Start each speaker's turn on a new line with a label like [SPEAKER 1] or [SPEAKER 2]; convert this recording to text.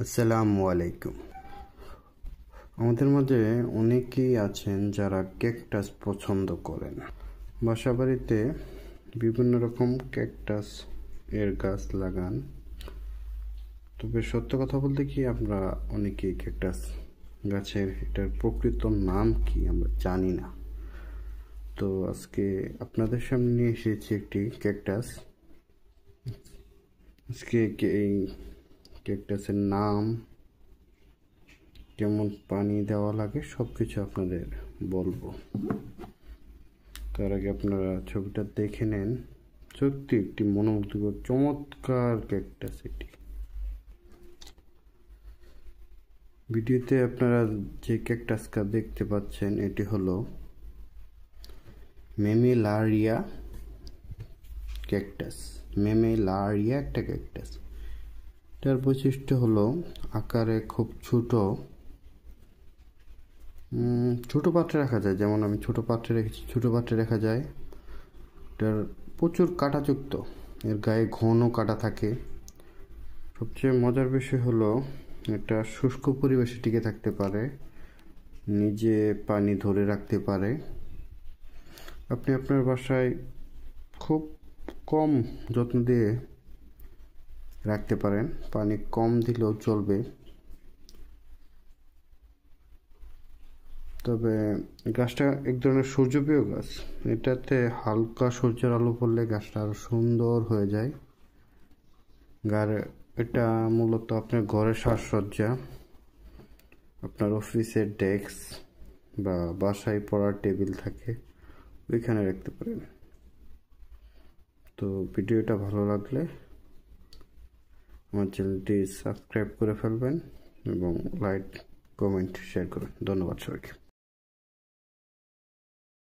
[SPEAKER 1] আসসালামু আলাইকুম। আমাদের মাঝে অনেকেই আছেন যারা ক্যাকটাস পছন্দ করেন। বাসাবাড়িতে বিভিন্ন রকম ক্যাকটাস এর গাছ লাগান। তবে সত্য কথা বলতে কি, আমরা অনেকেই ক্যাকটাস গাছের এটার প্রকৃত নাম কি আমরা জানি না। তো আজকে আপনাদের সামনে নিয়ে এসেছি একটি ক্যাকটাস। আজকে এই ক্যাকটাসের নাম, কেমন পানি দেওয়া লাগে, সব কিছু আপনাদের বলবো। তার আগে আপনারা ছবিটা দেখে নেন। সত্যি একটি মনোমুগ্ধকর চমৎকার ক্যাকটাস এটি। ভিডিওতে আপনারা যে ক্যাকটাসটা দেখতে পাচ্ছেন এটি হলো মেমিলারিয়া ক্যাকটাস। মেমিলারিয়া একটা ক্যাকটাস। এটার বৈশিষ্ট্য হলো আকারে খুব ছোট পাত্রে রাখা যায়। যেমন আমি ছোট পাত্রে রেখেছি, ছোট পাত্রে রাখা যায়। এটার প্রচুর কাঁটাযুক্ত, এর গায়ে ঘন কাঁটা থাকে। সবচেয়ে মজার বিষয় হলো এটা শুষ্ক পরিবেশে টিকে থাকতে পারে, নিজে পানি ধরে রাখতে পারে। আপনি আপনার বাসায় খুব কম যত্ন দিয়ে রাখতে পারেন, পানি কম দিলেও চলবে। তবে গাছটা এক ধরনের সূর্যপ্রিয় গাছ। এটাতে হালকা সূর্যের আলো পড়লে গাছটা আরো সুন্দর হয়ে যায়। এটা মূলত আপনার ঘরের সাজসজ্জা, আপনার অফিসের ডেস্ক বা বাসায় পড়ার টেবিল থাকে, ওইখানে রাখতে পারেন। তো ভিডিওটা ভালো লাগলে আমার চ্যানেলটি সাবস্ক্রাইব করে ফেলবেন এবং লাইক, কমেন্ট, শেয়ার করবেন। ধন্যবাদ সবাইকে।